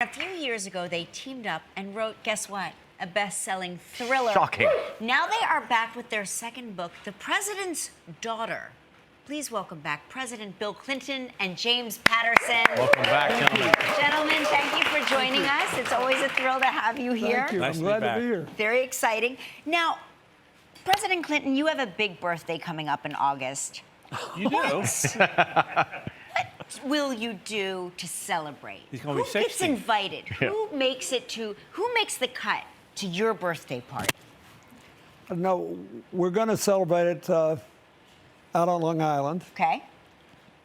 A few years ago, they teamed up and wrote, guess what? A best-selling thriller. Shocking. Now they are back with their second book, The President's Daughter. Please welcome back President Bill Clinton and James Patterson. Welcome back, gentlemen. Gentlemen, thank you for joining us. It's always a thrill to have you here. Thank you. Nice I'm to be glad back. to be here. Very exciting. Now, President Clinton, you have a big birthday coming up in August. You do? What will you do to celebrate? He's gonna be Who gets 60. invited? Yeah. Who makes the cut to your birthday party? No, we're going to celebrate it out on Long Island. Okay.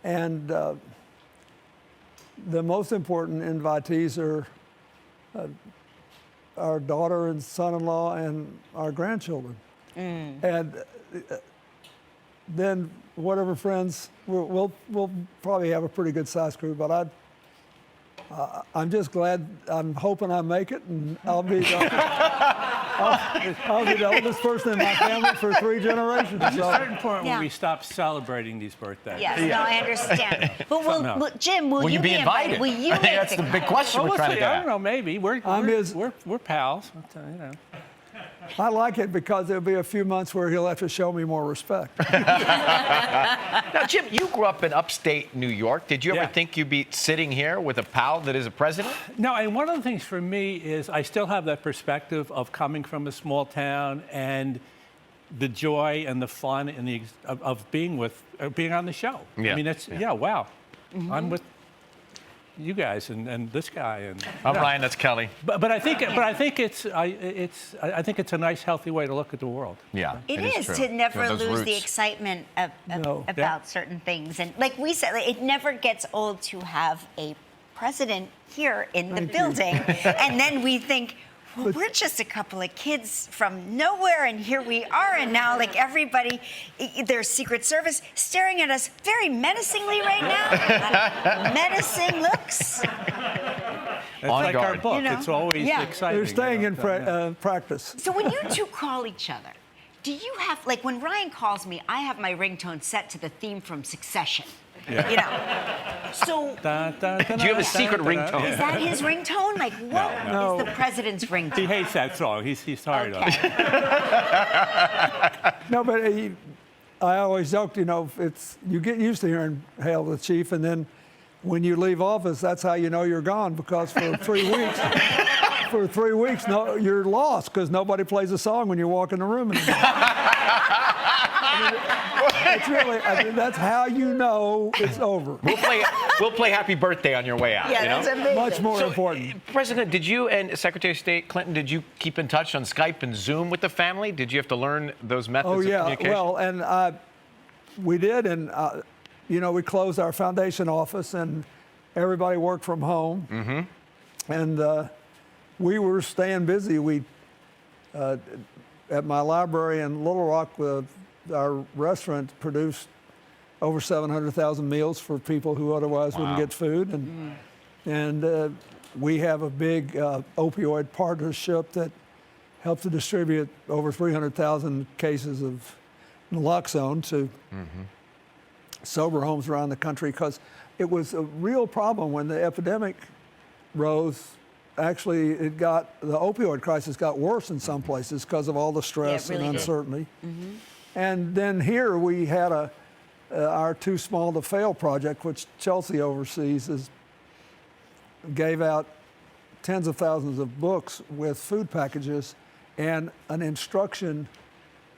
And the most important invitees are our daughter and son-in-law and our grandchildren. And then whatever friends, we'll probably have a pretty good sized crew, but I'm just glad, I'm hoping I make it, and I'll be the oldest person in my family for 3 generations. There's a So. certain point Yeah. where we stop celebrating these birthdays. Yes, no, I understand. But Jim, will you be invited? Will you I think make that's the big cut? question Well, we're trying to see. get I at. don't know, maybe. We're pals. You know. I like it because there'll be a few months where he'll have to show me more respect. Now, Jim, you grew up in upstate New York. Did you ever Yeah. think you'd be sitting here with a pal that is a president? No, and one of the things for me is I still have that perspective of coming from a small town and the joy and the fun and of being on the show. Yeah. I mean, wow. I'm with you guys and this guy and I'm yeah. Ryan, that's Kelly. But I think it's a nice, healthy way to look at the world. Yeah, It is true. to never Those lose the roots. excitement No. about certain things. And like we said, it never gets old to have a president here in the building. And then we think, well, we're just a couple of kids from nowhere, and here we are. And now, like, everybody, there's Secret Service staring at us very menacingly right now. Menacing looks. It's On like our guard. book. You know? It's always Yeah. exciting. They're staying you in know, practice. So when you two call each other, do you have, like, when Ryan calls me, I have my ringtone set to the theme from Succession. Yeah. You know, so Do you have a secret ringtone? is that his ringtone? Like, what is No. the president's He ringtone? hates that song. He's tired of it. Okay. No, but I always joked, you know, you get used to hearing "Hail the Chief," and then when you leave office, that's how you know you're gone, because for 3 weeks, no, you're lost because nobody plays a song when you walk in the room anymore. It's really, that's how you know it's over. We'll play Happy Birthday on your way out. Yeah, you know? that's amazing. Much more important. President, did you and Secretary of State Clinton, did you keep in touch on Skype and Zoom with the family? Did you have to learn those methods Oh of yeah, communication? well, and we did, and you know, we closed our foundation office, and everybody worked from home, and we were staying busy. We at my library in Little Rock, our restaurant produced over 700,000 meals for people who otherwise wouldn't get food, and we have a big opioid partnership that helped to distribute over 300,000 cases of naloxone to sober homes around the country, because it was a real problem when the epidemic rose. Actually, the opioid crisis got worse in some places because of all the stress really and did. uncertainty. And then here we had our Too Small to Fail project, which Chelsea oversees, gave out tens of thousands of books with food packages and an instruction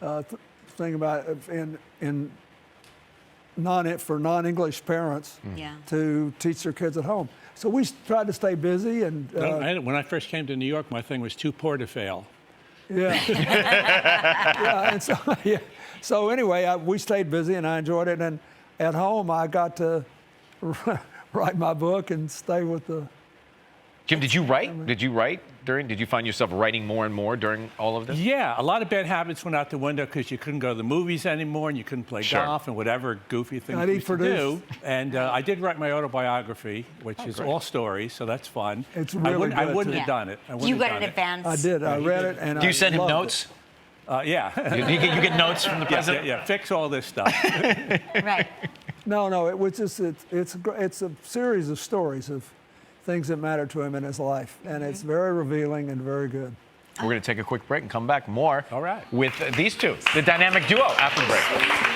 thing about for non-English parents Yeah. to teach their kids at home. So we tried to stay busy, and When I first came to New York, my thing was too poor to fail. yeah, yeah. And so anyway, we stayed busy, and I enjoyed it. And at home, I got to write my book and stay with the. Jim, did you write? Did you find yourself writing more and more during all of this? Yeah, a lot of bad habits went out the window because you couldn't go to the movies anymore and you couldn't play Sure. golf and whatever goofy things I'd we eat used to produce. do. And I did write my autobiography, which is great. all stories, so that's fun. It's I really wouldn't, I good, wouldn't too. have done it. I wouldn't You have got done in it. advance. I did. I read it, and Do you I send him loved notes? Yeah. You get notes from the yeah, president? yeah, fix all this stuff. Right. No, it was just it's a series of stories of things that matter to him in his life. And it's very revealing and very good. We're going to take a quick break and come back more All right. with these two, the dynamic duo after the break.